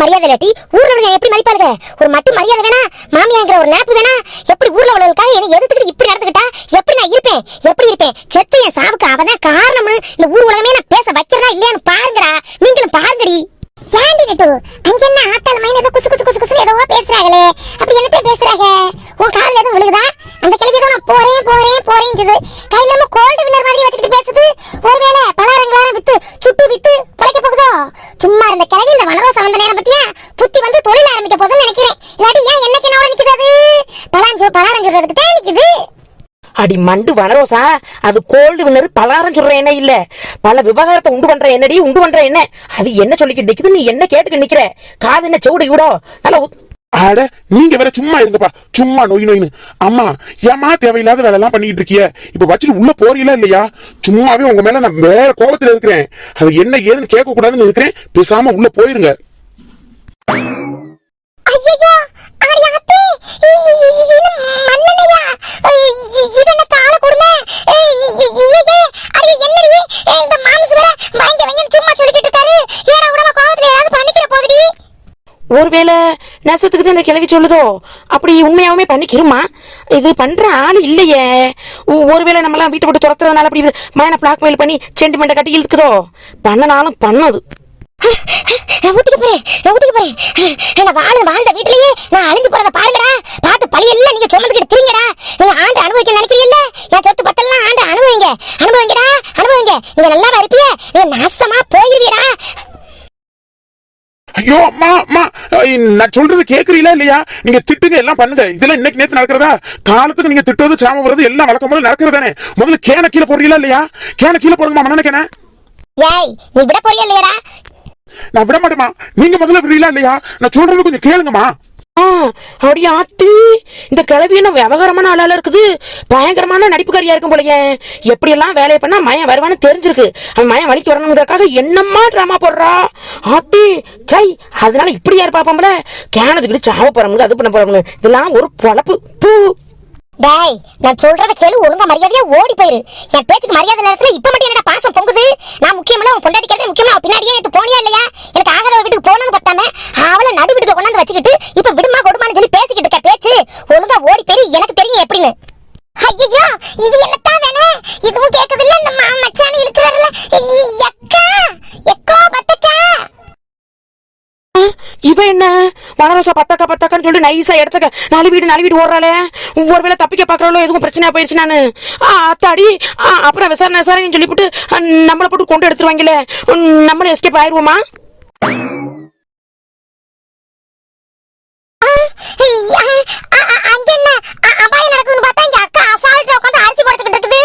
மரியாதை இல்லாட்டி ஊர்ல உள்ள எப்படி மதிப்பாளுங்க? ஒரு மட்டும் மரியாதை வேணா, மாமியாங்கிற ஒரு நினைப்பு வேணா. எப்படி ஊர்ல உள்ளவங்களுக்காக என்ன எதுக்கிட்டு இப்படி நடந்துக்கிட்டா எப்படி நான் இருப்பேன்? எப்படி இருப்பேன்? செத்து என் சாவுக்கு அவதான் காரணம்னு இந்த ஊர் உலகமே நான் பேச வைக்கிறதா இல்லையான்னு பாருங்கடா. நீங்களும் பாருங்கடி. ஏண்டி நட்டு அங்க என்ன ஆத்தால மைன் ஏதோ குசு குசு குசு குசு ஏதோ பேசுறாங்களே, அப்படி என்னத்த பேசுறாங்க? உன் காதுல எதுவும் விழுகுதா? அந்த கிளவி ஏதோ நான் போறேன் போறேன் போறேன்னுது, கையில கோல்டு வின்னர் மாதிரி வச்சுக்கிட்டு பேசுது. ஒருவேளை பலகாரங்களாம் வித்து சுட்டு வித்து பிழைக்க போகுதோ? சும்மா இருந்த கிளவி இந்த வனரோச வந்த நேரம் பத்தியா புத்தி வந்து தொழில் ஆரம்பிக்க போதுன்னு நினைக்கிறேன். இல்லாட்டி ஏன் என்னைக்கு என்ன நிக்குது? அது பலாரம் சொல்றதுக்கு தான் நிக்குது. அடி மண்டு வனரோசா, அது கோல்டு வின்னர் பலாரம் சொல்ற என்ன இல்ல, பல விவகாரத்தை உண்டு பண்ற என்னடி உண்டு பண்ற என்ன? அது என்ன சொல்லிக்கிட்டு நிக்குது? நீ என்ன கேட்டுக்க நிக்கிற? காது என்ன செவுடு இவடோ? நல்லா அட நீங்க வேற சும்மா இருங்கப்பா, சும்மா நோய் நோயின்னு. அம்மா ஏமா தேவையில்லாத வேலை எல்லாம் பண்ணிட்டு இருக்கிய? இப்ப வச்சுட்டு உள்ள போறீங்களா இல்லையா? சும்மாவே உங்க மேல நான் வேற கோபத்துல இருக்கிறேன். அது என்ன ஏதுன்னு கேட்க கூடாதுன்னு இருக்கிறேன். பேசாம உள்ள போயிருங்க. ஐயோ ஆரியாத்தே இது மண்ணனையா? இது என்ன கால கொடுமை? அடி என்னடி இந்த மாமிஸ் வேற வாங்க சும்மா சொல்லிக்கிட்டு இருக்காரு. ஏடா உடம்ப கோவத்துல ஏதாவது பண்ணிக்கிற போகுடி? ஒருவேளை நெசத்துக்கு தான் இந்த கிளவி சொல்லுதோ? அப்படி உண்மையாவுமே பண்ணிக்கிருமா? இது பண்ற ஆளு இல்லையே. ஒருவேளை நம்மளாம் வீட்டை விட்டு துரத்துறதுனால அப்படி மைனை பிளாக்மெயில் பண்ணி சென்டிமெண்ட்டை கட்டி இழுத்துக்குதோ? பண்ணனாலும் பண்ணது. ஊத்திக்க போறேன். வாழ்ந்த வீட்லயே நான் அழிஞ்சு போறத பாருங்கடா. பார்த்து பழியெல்லாம் நீங்க சுமந்துக்கிட்டு தீங்கடா. நீங்க ஆண்டு அனுபவிக்க நினைக்கிறீங்கல்ல, என் சொத்து பத்தெல்லாம் ஆண்டு அனுபவிங்கடா. நீங்க நல்லா இருப்பீங்க, நீங்க நாசமா போயிருவீடா. ஐயோ அம்மா அம்மா, நான் சொல்றது கேக்குறீங்களா இல்லையா? நீங்க திட்டுங்க, எல்லாம் பண்ணுங்க. இதெல்லாம் இன்னைக்கு நேத்து நடக்கிறதா? காலத்துக்கு நீங்க திட்டுறது சாம வருது எல்லாம் வழக்கம் போது நடக்கிறதானே. முதல்ல கேன கீழே போடுறீங்களா இல்லையா? கேன கீழே போடுங்கம்மா. மண்ணெண்ண கேன ஏய் நீ விட போறியா இல்லையாடா? நான் விட மாட்டேமா. நீங்க முதல்ல விடுறீங்களா இல்லையா? நான் சொல்றது கொஞ்சம் கேளுங்கம்மா. அப்படியே ஆத்தி, இந்த கிளவி என்ன விவகாரமான ஆளால இருக்குது. பயங்கரமான நடிப்புக்காரியா இருக்கும் போலயே. எப்படி எல்லாம் வேலையை பண்ணா மயம் வருவான்னு தெரிஞ்சிருக்கு. அவன் மயம் வலிக்கு வரணுங்கிறதுக்காக என்னம்மா டிராமா போடுறா ஆத்தி. சை, அதனால இப்படி யாரு பாப்பாம்பல கேனதுக்கிட்டு சாவ போறவங்க அது பண்ண போறவங்க இதெல்லாம் ஒரு பொழப்பு. பூ டேய் நான் சொல்றத கேளு, ஒழுங்கா மரியாதையா ஓடி போயிரு. என் பேச்சுக்கு மரியாதை நேரத்துல இப்ப மட்டும் என்னடா பாசம் பொங்குது? நான் முக்கியமா உன் பொண்டாட்டிக்கிறதே முக்கியமா. பின்னாடியே நேத்து போனியா இல்லையா? எனக்கு ஆகாத வீட்டுக்கு போனது பத்தாம அவளை நடு வீட்டுக்கு கொண்டாந்து வச்சுக்கிட்டு இப்ப விடுமா கொடுமான்னு சொல்லி பேசிக்கிட்டு இருக்க பேச்சு. ஒழுங்கா ஓடி போயிரு, எனக்கு தெரியும் எப்படின்னு. ஐயோ இது என்னத்தான் வேணும்? இதுவும் கேக்குது இல்ல? இந்த மச்சானி இருக்கிறாருல, எக்கா எக்கோ பத்தக்கா. இவ என்ன வனரோசா பத்தாக்கான்னு சொல்லி நைஸா எடுத்துக்க நாலு வீடு ஓடுறாளே. ஒருவேளை தப்பிக்க பாக்குறாளோ, எதுவும் பிரச்சனையா போயிருச்சு. நானு அத்தாடி அப்புறம் விசாரணை சொல்லிவிட்டு நம்மளை போட்டு கொண்டு எடுத்துருவாங்களே, நம்மளும் எஸ்கேப் ஆயிருவோமா? அங்க என்ன அபாயம் நடக்குதுன்னு பார்த்தா இங்க அக்கா அசால்ட்டா உட்கார்ந்து அரிசி போட்டுக்கிட்டு இருக்குது.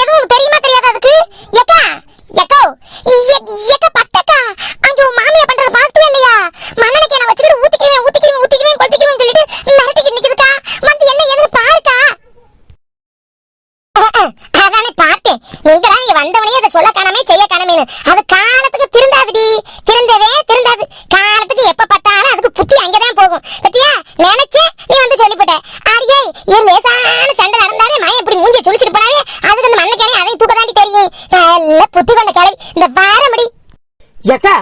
எதுவும் தெரியுமா தெரியாத அதுக்கு? எக்கா பட்டக்கா, அங்க உன் மாமியா பண்றத பாத்தியா இல்லையா? மண்ணனைக்கு நான் வச்சுக்கிட்டு ஊத்திக்கிறேன் சொல்லிட்டு மிரட்டிக்கிட்டு நிக்குதுக்கா. வந்து என்ன ஏதுன்னு பாருக்கா. அதானே பார்த்தேன். நீங்க வந்தவனே அதை சொல்ல காணாமே செய்ய காணாமேன்னு. அது காலத்துக்கு திருந்தவே திருந்தாது. காலத்துக்கு எப்ப பார்த்தாலும் அதுக்கு புத்தி அங்கதான் போகும். பத்தியா நினைச்சு நீ வந்து சொல்லிவிட்ட. அடியே இது லேசான சண்டை நடந்தாவே மயம் இப்படி மூஞ்சி சுழிச்சிட்டு போனாவே அதுக்கு அந்த மண்ணக்கானே அதையும் தூக்க தாண்டி தெரியும். நல்ல புத்தி கொண்ட கிளை இந்த வாரமடி. ஏக்கா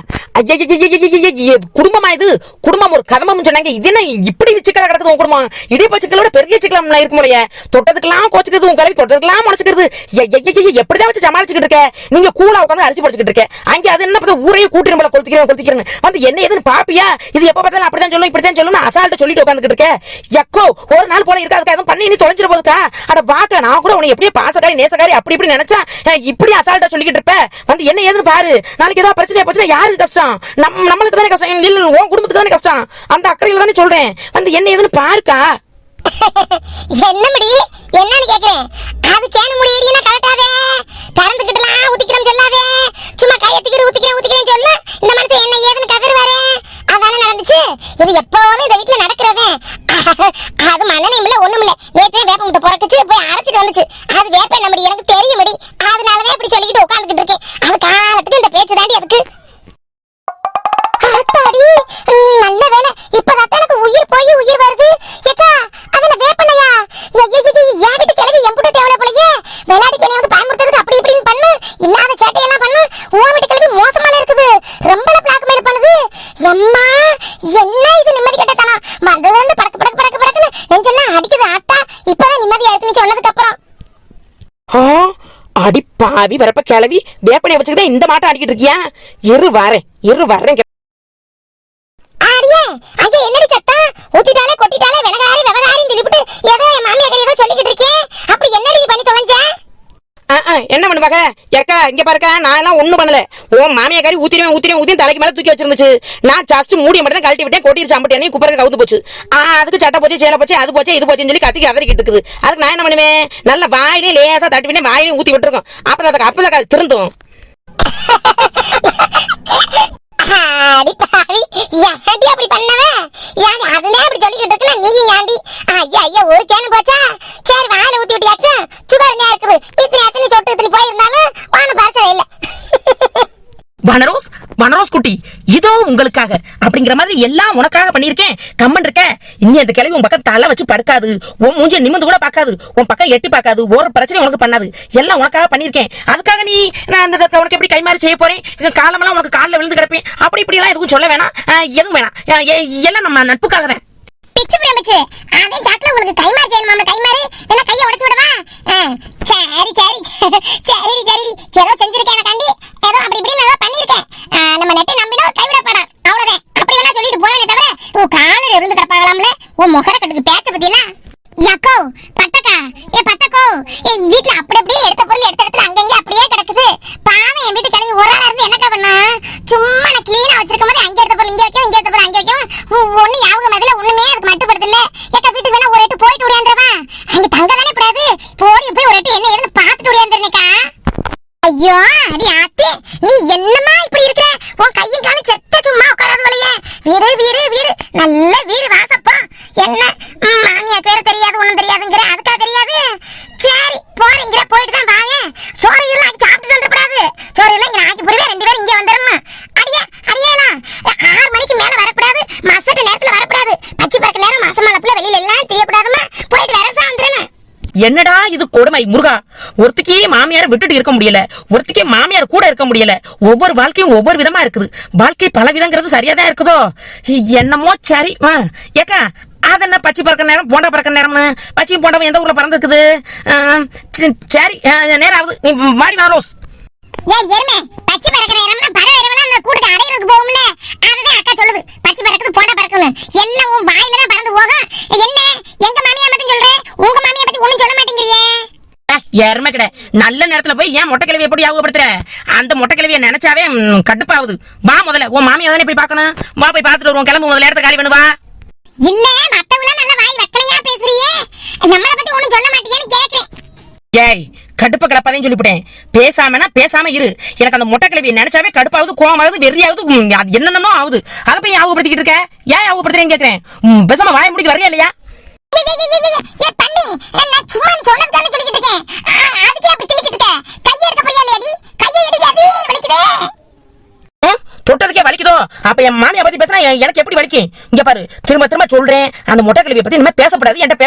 குடும்பமா இது? குடும்பம் ஒரு கதமம் சொன்னாங்க. இது என்ன இப்படி சிக்கலா கிடக்குது உன் குடும்பம்? இடிப்ப சிக்கலோட பெரிய சிக்கலம் இருக்கும் போலயே. தொட்டதுக்கெல்லாம் கோச்சுக்கிறது, உன் கலவி தொட்டதுக்கெல்லாம் முளைச்சுக்கிறது. எப்படிதான் வச்சு சமாளிச்சுக்கிட்டு இருக்க? நீங்க கூலா உட்காந்து அரிசி படிச்சுக்கிட்டு இருக்க. அங்கே அது என்ன பார்த்தா ஊரையும் கூட்டிரும் போல கொளுத்திக்கிறேன் வந்து என்ன ஏதுன்னு பாப்பியா? இது எப்ப பார்த்தாலும் அப்படிதான் சொல்லும் இப்படிதான் சொல்லணும் அசால்ட்ட சொல்லிட்டு உட்காந்துக்கிட்டு இருக்க. எக்கோ ஒரு நாள் போல இருக்காதுக்கா, எதுவும் பண்ணி நீ தொலைஞ்சிட போதுக்கா. அட வாக்கா, நான் கூட உனக்கு எப்படியே பாசக்காரி நேசக்காரி அப்படி இப்படி நினைச்சா இப்படி அசால்ட்டா சொல்லிக்கிட்டு இருப்ப. வந்து என்ன ஏதுன்னு பாரு. நாளைக்கு ஏதாவது பிரச்சனை போச்சுன்னா யாருக்கு கஷ்டம்? நம்மளுக்கு தானே கஷ்டம், இல்ல உன் குடும்பத்துக்கு தானே கஷ்டம். அந்த அக்கறையில தானே சொல்றேன். வந்து என்ன ஏதுன்னு பாருக்கா. என்ன முடி என்னன்னு கேக்குறேன். அது கேன முடியடினா கரெக்டாவே கறந்துக்கிட்டலாம் ஊத்திக்கிறோம் சொல்லாதே. சும்மா கையத்திக்கிட்டு ஊத்திக்கிறேன் சொல்ல இந்த மனுஷன் என்ன ஏதுன்னு கதறுவாரே. அதானே நடந்துச்சு. இது எப்போதும் இந்த வீட்டுல நடக்கிறதே. அது மண்ணனையும் இல்ல ஒண்ணும் இல்ல. நேற்றே வேப்பமுத்த பொறக்குச்சு, போய் அரைச்சிட்டு வந்துச்சு. அது வேப்ப என்ன முடி எனக்கு தெரியும் முடி. அதனாலதான் இப்படி சொல்லிக்கிட்டு உட்காந்துக்கிட்டு இருக்கேன். அது காலத்துக்கு இந்த பேச்சு தாண்டி அதுக்கு. நல்ல வேலை இப்பதான் எனக்கு உயிர் போய் உயிர் வருது. ஏக்கா அதன வேப்பனையா? ஏன் வீட்டு கிளவி எம்புட்டு தேவலை போலயே. விளையாடிக்கு என்ன வந்து பயமுறுத்துறதுக்கு அப்படி அடி பாவி வரப்ப கிளவி வேப்பனைய வச்சுக்கிட்டே இந்த மாட்டம் அடிக்கிட்டு இருக்கியா? இரு வரேன். ஆரியே அங்க என்னடி சத்தம்? ஊத்திட்டாலே கொட்டிட்டாலே வெனகாரி வெவகாரின்னு சொல்லிவிட்டு ஏதோ என் மாமியார் ஏதோ சொல்லிக்கிட்டு இருக்கேன். அப்படி என்னடி நீ பண்ணி தொலைஞ்ச? என்ன பண்ணுவாங்க ஏக்கா? இங்க பாருக்கா, நான் எல்லாம் ஒண்ணும் பண்ணல. உன் மாமியாரி ஊத்திடுவேன் தலைக்கு மேல தூக்கி வச்சிருந்துச்சு. நான் ஜஸ்ட் மூடிய மட்டும் தான் கழட்டி விட்டேன். கொட்டிருச்சு அம்பட்டி எண்ணெய் குப்பரை கவுத்து போச்சு. அதுக்கு சட்டை போச்சு, சேலை போச்சு, அது போச்சு இது போச்சுன்னு சொல்லி கத்திக்கு அதறிக்கிட்டு இருக்குது. அதுக்கு நான் என்ன பண்ணுவேன்? நல்ல வாயிலே லேசா தட்டி விட்டேன், வாயிலையும் ஊத்தி விட்டுருக்கோம். அப்பதான் திருந்தும். அடி பாவி ஏன்டி அப்படி பண்ணவே? ஏன்டி அதுனே அப்படி சொல்லிக்கிட்டு இருக்கல நீ ஏன்டி? ஐயா ஒரு கேன் போச்சா? சரி வாயில ஊத்தி விட்டியாக்கு சுகர் நே இருக்குது. இத்தனை சொட்டு இத்தனை போயிருந்தாலும் வான பிரச்சனை இல்ல. வனரோஸ் குட்டி, இதோ உங்களுக்காக அப்படிங்கிற மாதிரி எல்லாம் உனக்காக பண்ணிருக்கேன். கம்மன் இருக்க. இனி அந்த கிளவி உன் பக்கம் தலை வச்சு படுக்காது, உன் மூஞ்சிய நிமிந்து கூட பார்க்காது, உன் பக்கம் எட்டி பார்க்காது, ஒரு பிரச்சனை உனக்கு பண்ணாது. எல்லாம் உனக்காக பண்ணிருக்கேன். அதுக்காக நீ நான் அந்த உனக்கு எப்படி கைமாறி செய்ய போறேன்? காலமெல்லாம் உனக்கு காலில் விழுந்து கிடப்பேன். அப்படி இப்படி எல்லாம் எதுவும் சொல்ல வேணாம், எதுவும் வேணாம். எல்லாம் நம்ம நட்புக்காக தான். பிச்சு பிரமிச்சு அதே ஜாக்ல உங்களுக்கு கைமாறு செய்யணுமா? கைமாறு என்ன கையை உடைச்சு விடவா? சரி ஏதோ செஞ்சிருக்கேன் எனக்காண்டி, ஏதோ அப்படி இப்படி ஏதோ பண்ணிருக்கேன். நம்ம நெட்டை நம்பினோ கைவிடப்படா, அவ்வளவுதான். அப்படி வேணா சொல்லிட்டு போவேனே தவிர உன் காலில் விழுந்து கிடப்பாங்களாம்ல. உன் முகர கட்டுக்கு பேச்ச பத்தியில யாக்கோ பட்டக்கா பட்டக்கோ என் வீட்டுல அப்படி அப்படியே எடுத்த பொருள் எடுத்த இடத்துல அங்கங்க அப்படியே கிடக்குது. பாவம் என் வீட்டு கிளம்பி ஒரு ஆளா இருந்து என்னக்கா பண்ணா? சும்மா நான் கிளீனா வச்சிருக்கும் போது அங்க எடுத்த பொருள் இங்க வைக்கும், இங்க எடுத்த பொருள் அங்க வைக்கும். ஒண்ணு யாவும் அதுல ஒண்ணுமே அதுக்கு மட்டுப்படுது இல்ல. ஏக்கா வீட்டுக்கு வேணா ஒரு எட்டு போயிட்டு ஓடியாந்துருவா. அங்க தங்க தானே கூடாது. போய் ஒரு எட்டு என்ன ஏதுன்னு பாத்துட்டு ஓடியாந்துருக்கா. ஐயோ அடி ஆத்தி, நீ என்னமா இப்படி இருக்கிற? உன் கையும் காலும் செத்த சும்மா உட்காராது வலையே. வீடு நல்ல வீடு வாசப்பா. என்ன மாமியா பேரு தெரியாது ஒண்ணும் தெரியாதுங்கிற, அதுக்கா தெரியாது. சரி போறீங்கிற போயிட்டு தான் வாங்க. சோறு எல்லாம் ஆக்கி சாப்பிட்டு வந்துடக்கூடாது. சோறு எல்லாம் இங்க ஆக்கி போடுவே, 2 பேரும் இங்க வந்துடணும். அடியேலாம் 6 மணிக்கு மேல வரக்கூடாது, மசட்ட நேரத்துல வரக்கூடாது. பச்சை பறக்க நேரம் மாசம் மலப்புல வெளியில எல்லாம் தெரியக்கூடாதுமா. போயிட்டு வரசா வந்துடணும். என்னடா இது கொடுமை முருகா! ஒருத்திக்கே மாமியார விட்டுட்டு இருக்க முடியல, ஒருத்திக்கே மாமியார் கூட இருக்க முடியல. ஒவ்வொரு வாழ்க்கையும் ஒவ்வொரு விதமா இருக்குது. வாழ்க்கை பல விதங்கிறது சரியாதான் இருக்குதோ என்னமோ. சரி ஏக்கா, அது என்ன பச்சை பறக்க நேரம் போண்டா பறக்க நேரம்னு? பச்சையும் போண்டாவும் எந்த ஊர்ல பறந்துருக்குது? சரி நேரம் ஆகுது, நீ மாடி வரோஸ். ஏய் எருமே, பச்சை பறக்கிற நேரம்னா பறவை எருவெல்லாம் அந்த கூட்டுக்கு அடையிறதுக்கு போகும்ல. அதுதான் அக்கா சொல்லுது பச்சை பறக்குது போண்டா பறக்குன்னு. எல்லாம் உன் வாயில தான் பறந்து போகும். என்ன எங்க மாமியா மட்டும் சொல்ற? உங்க மாமியா பத்தி ஒண்ணும் சொல்ல மாட்டேங்கிறியே. யாருமே கிடையாது. நல்ல நேரத்துல போய் ஏன் மொட்டை கிழவியை எப்படி ஞாபகப்படுத்துற? அந்த மொட்டை கிழவியை நினைச்சாவே கடுப்பாகுது. வா முதல்ல உன் மாமியா தானே போய் பார்க்கணும். வா போய் பார்த்துட்டு வருவோம். கிளம்பு முதல்ல, இடத்த காலி பண்ணுவா. இல்ல மத்தவங்கள நல்ல வாய் வக்கணையா பேசுறியே, நம்மள பத்தி ஒண்ணும் சொல்ல மாட்டீங்கன்னு கேக்குறேன். ஏய் கடுப்பு கிளப்பாதேன்னு சொல்லிவிட்டேன். பேசாம இரு. எனக்கு அந்த மொட்டை கிழவியை நினைச்சாவே கடுப்பாகுது, கோவமாகுது, வெறியாகுது, அது என்னென்னமோ ஆகுது. அதை போய் ஞாபகப்படுத்திக்கிட்டு இருக்க. ஏன் ஞாபகப்படுத்துறேன்னு கேக்குறேன். பேசாம வாய முடிக்க வரையா இல்லையா? சும்மா சொன்னதுக்கான சொல்லிக்கிட்டு இருக்கேன். அதுக்கே அப்படி கிளிக்கிட்டு இருக்க. கையை எடுக்க போறியா இல்லையாடி? கையை எடுக்காதே, வலிக்குதே. தொட்டதுக்கே வலிக்குதோ? அப்ப என் மாமியா பத்தி பேசினா எனக்கு எப்படி வலிக்கும்? இங்க பாரு, திரும்ப சொல்றேன், அந்த மொட்டை கிழவியை பத்தி இனிமே பேசப்படாது, என்கிட்ட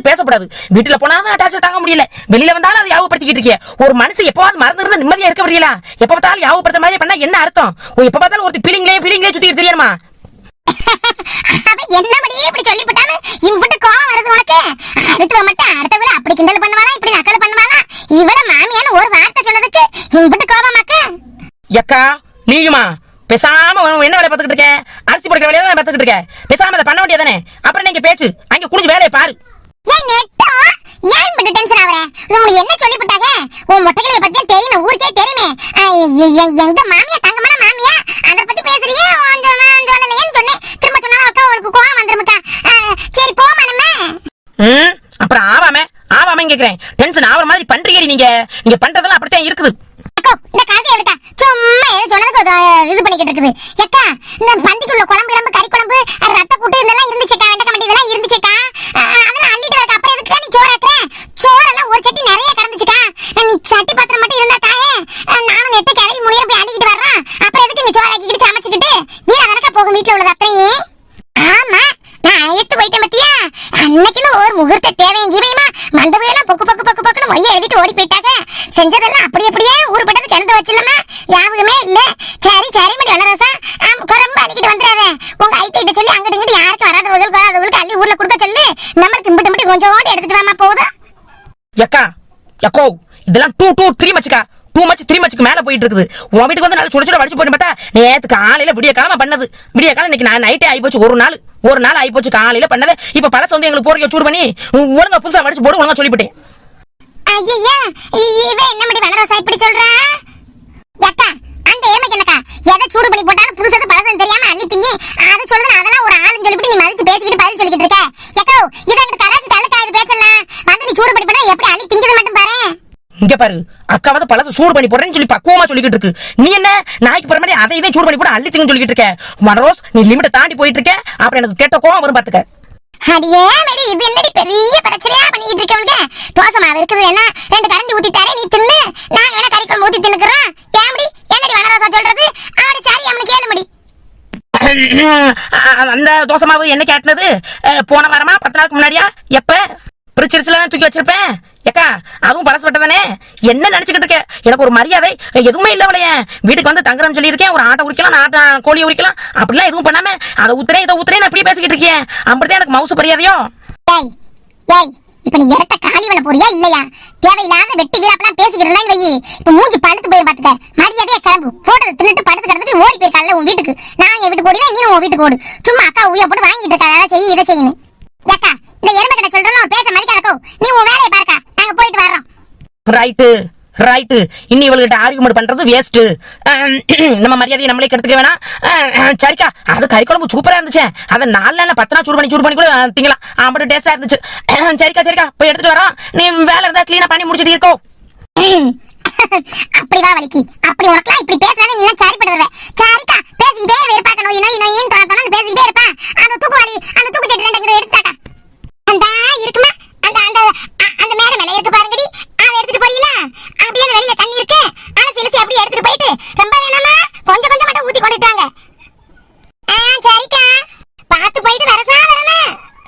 பேசப்படாது. வீட்டுல போனாலும் டார்ச்சர் தாங்க முடியல, வெளியில வந்தாலும் அதை ஞாபகப்படுத்திக்கிட்டு இருக்கே. ஒரு மனுஷன் எப்பவாவது மறந்துருந்தா நிம்மதியா இருக்க முடியல. எப்ப பார்த்தாலும் ஞாபகப்படுத்த மாதிரி பண்ணா என்ன அர்த்தம்? எப்ப பார்த்தாலும் ஒரு பீலிங்லேயே சுத்தி தெரியுமா? என்னபடியே இப்படி சொல்லிவிட்டானு இம்புட்டு கோவம் வருது உனக்கு. அடுத்து மட்டும் அடுத்த விட அப்படி கிண்டல் பண்ணுவாளா, இப்படி நக்கல் பண்ணுவாளா? இவள மாமியான்னு ஒரு வார்த்தை சொன்னதுக்கு இம்புட்டு கோவமாக்க. எக்கா நீயுமா பேசாம என்ன வேலை பார்த்துக்கிட்டு இருக்க? அரிசி போடுற வேலையை தான் பார்த்துக்கிட்டு இருக்க. பேசாம அதை பண்ண வேண்டியதானே? அப்புறம் நீங்க பேச்சு அங்க குடிஞ்சு வேலையை பாரு. ஏன் நெட்டோ ஏன் இப்படி டென்ஷன் ஆவற? உங்களுக்கு என்ன சொல்லிவிட்டாங்க? உன் மொட்டைகளை பத்தி தெரியுமே, ஊருக்கே தெரியுமே. எங்க மாமியா தங்கமான மாமியா, அத பத்தி பேசுறியே. சொல்லலையேன்னு சொன்னேன். திரும்ப சொன்னா அக்கா உங்களுக்கு கோவம் வந்துருமுக்கா. சரி போமா நம்ம. அப்புறம் ஆவாம கேக்குறேன். டென்ஷன் ஆவற மாதிரி பண்றீங்க நீங்க பண்றதெல்லாம் அப்படித்தான் இருக்குது. இந்த காசை எடுத்தா சும்மா ஏதோ சொன்னதுக்கு இது பண்ணிக்கிட்டு இருக்குது. எக்கா இந்த பந்திக்குள்ள குழம்பு கறி குழம்பு ரத்த கூட்டு இதெல்லாம் இருந்துச்சுக்கா, வெண்டக்காய் இதெல்லாம் இருந்துச்சுக்கா. அதெல்லாம் அள்ளிட்டு வரக்க அப்புறம் எதுக்கு நீ சோறாக்குற? சோறெல்லாம் ஒரு சட்டி நிறைய கிடந்துச்சுக்கா. நீ சட்டி பாத்திரம் மட்டும் இருந்தா தாயே, நானும் நெட்டு கிளவி முடிய போய் அள்ளிக்கிட்டு வர்றேன். அப்புறம் எதுக்கு நீ சோறாக்கிக்கிட்டு சமைச்சுக்கிட்டு வீர கணக்கா போகும் வீட்டுல உள்ளது அத்தையும். ஆமா நான் அழைத்து போயிட்டேன் பத்தியா? அன்னைக்குன்னு ஒரு முகூர்த்த தேவையும் கீவையுமா மண்டபையெல்லாம் பொக்குன்னு மொய்ய எழுதிட்டு ஓடி போயிட்டாங்க. செஞ்சதெல்லாம் அப்படியே ஊருப்பட்டது கிணத்து வச்சிடலாமா? யாபகமே இல்ல. சரி மடி வளரசா குரம்பு அள்ளிக்கிட்டு வந்துடாத. உங்க ஐத்திட்ட சொல்லி அங்கிட்டு இங்கிட்டு யாருக்கு வராதவங்களுக்கு அள்ளி ஊர்ல கொடுக்க சொல்லு. நம்மளுக்கு இம்பிட்டு கொஞ்சோண்டு எடுத்துட்டு வாமா போதும். எக்கோ இதெல்லாம் டூ டூ த்ரீ மச்சுக்கா, டூ மச் த்ரீ மச்சுக்கு மேல போயிட்டு இருக்குது. உன் வீட்டுக்கு வந்து நல்லா சுட சுட வடிச்சு போட்டு பார்த்தா நேத்து காலையில விடிய காலமா பண்ணது, விடிய காலம் இன்னைக்கு நான் நைட்டே ஆகி போச்சு. ஒரு நாள் ஆகி போச்சு காலையில பண்ணது. இப்ப பழச வந்து எங்களுக்கு போறீங்க சூடு பண்ணி ஒழுங்கா புதுசா வடிச்சு போடு, ஒழுங்கா சொல்லிவிட்டேன். ஐயா இவன் என்ன மடி வனரோசா இப்படி சொல்றா? அக்கா அந்த ஏமைக்கு என்னக்கா எதை சூடு பண்ணி போட்டாலும் புதுசது பழசம் தெரியாம அள்ளி திங்கி அதை சொல்லுது. அதெல்லாம் ஒரு ஆளுன்னு சொல்லிட்டு நீ மதிச்சு பேசிக்கிட்டு பதில் சொல்லிக்கிட்டு இருக்க. எக்கோ இதை தராசு தள்ளுக்கா இது பேசலாம் வந்து நீ சூடு பண்ணி போட்டா எப்படி அள்ளி திங்கிறது மட்டும் பாரு. இங்க பாரு அக்கா வந்து பழச சூடு பண்ணி போடுறேன்னு சொல்லி பக்குவமா சொல்லிக்கிட்டு இருக்கு. நீ என்ன நாய்க்கு போற மாதிரி அதை இதை சூடு பண்ணி போட அள்ளி திங்கன்னு சொல்லிக்கிட்டு இருக்க. மனரோஸ் நீ லிமிட்டை தாண்டி போயிட்டு இருக்க. அப்புறம் எனக்கு கெட்ட கோவம் வரும் பாத்துக்க. அடியே மேடி இது என்னடி பெரிய பிரச்சனையா பண்ணிட்டு இருக்கவங்க. தோசை மாவு இருக்குது என்ன 2 கரண்டி ஊத்திட்டாரே நீ தின்னு, நாங்க வேணா கறி குழம்பு ஊத்தி தின்னுக்குறோம். ஏமடி என்னடி வனரோசா சொல்றது? அவடி சரி அவனுக்கு கேளுமடி. அந்த தோசை மாவு என்ன கேட்டது? போன வாரமா 10 நாளுக்கு முன்னாடியா? எப்ப பிரிச்சிருச்சுல தூக்கி வச்சிருப்பேன். ஏக்கா அதுவும் பழசப்பட்டதானே? என்ன நினைச்சுக்கிட்டு இருக்க? எனக்கு ஒரு மரியாதை எதுவுமே இல்ல. அவளைய வீட்டுக்கு வந்து தங்குறேன்னு சொல்லியிருக்கேன். ஒரு ஆட்டை உரிக்கலாம், ஆட்டை கோழியை உரிக்கலாம், அப்படிலாம் எதுவும் பண்ணாம அதை ஊத்துறேன் இதை ஊத்துறேன் அப்படியே பேசிக்கிட்டு இருக்கேன். அப்படிதான் எனக்கு மவுசு மரியாதையோ. ஏய் ஏய் இப்ப நீ இடத்த காலி பண்ண போறியா இல்லையா? தேவையில்லாத வெட்டி வீராப்பெல்லாம் பேசிக்கிட்டு இருந்தா வை. இப்ப மூஞ்சி பழுத்து போய் பாத்துக்க. மரியாதையா கிளம்பு. போட்டதை தின்னுட்டு படுத்து கிடந்துட்டு ஓடி போயிருக்கால உன் வீட்டுக்கு. நான் என் வீட்டுக்கு ஓடினா நீ உன் வீட்டுக்கு ஓடு. சும்மா அக்கா உய போட்டு வாங்கிட்டு இருக்கா. அதை செய்ய இதை செய்யணும். அக்கா இந்த எருமை கிட்ட சொல்றோம் பேச மதிக்காதக்கோ. நீ உன் வேலையை பாருக்கா, நாங்க போயிட்டு வர்றோம். Right right. இன்னி இவள்கிட்ட ஆர்குமெண்ட் பண்றது வேஸ்ட். நம்ம மரியாதையை நம்மளே கெடுத்துக்க வேணாம். சரிக்கா அது கறி குழம்பு சூப்பரா இருந்துச்சு. அதை 4 நாள்ல 10 நாள் சூடு பண்ணி கூட திங்கலாம். அப்படி டேஸ்டா இருந்துச்சு. சரிக்கா போய் எடுத்துட்டு வரோம். நீ வேலை இருந்தா கிளீனா பண்ணி முடிச்சிட்டு இருக்கோ. அப்படி வா வலிக்கு. அப்படி உனக்குலாம் இப்படி பேசுறானே நீ சரிப்பட்டு வருவ. சரிக்கா பேசிக்கிட்டே இருப்பாக்க. நோய் தோணு பேசிக்கிட்டே இருப்பா. அந்த தூக்கு சட்டி 2 எடுத்தாக்கா. அந்த இருக்குமா அந்த அந்த அந்த மேடை மேல இருக்கு பாருங்கடி. அதை எடுத்துட்டு போறீங்களா? அப்படியே அந்த வெளியில தண்ணி இருக்கு. அலசி அப்படியே எடுத்துட்டு போயிட்டு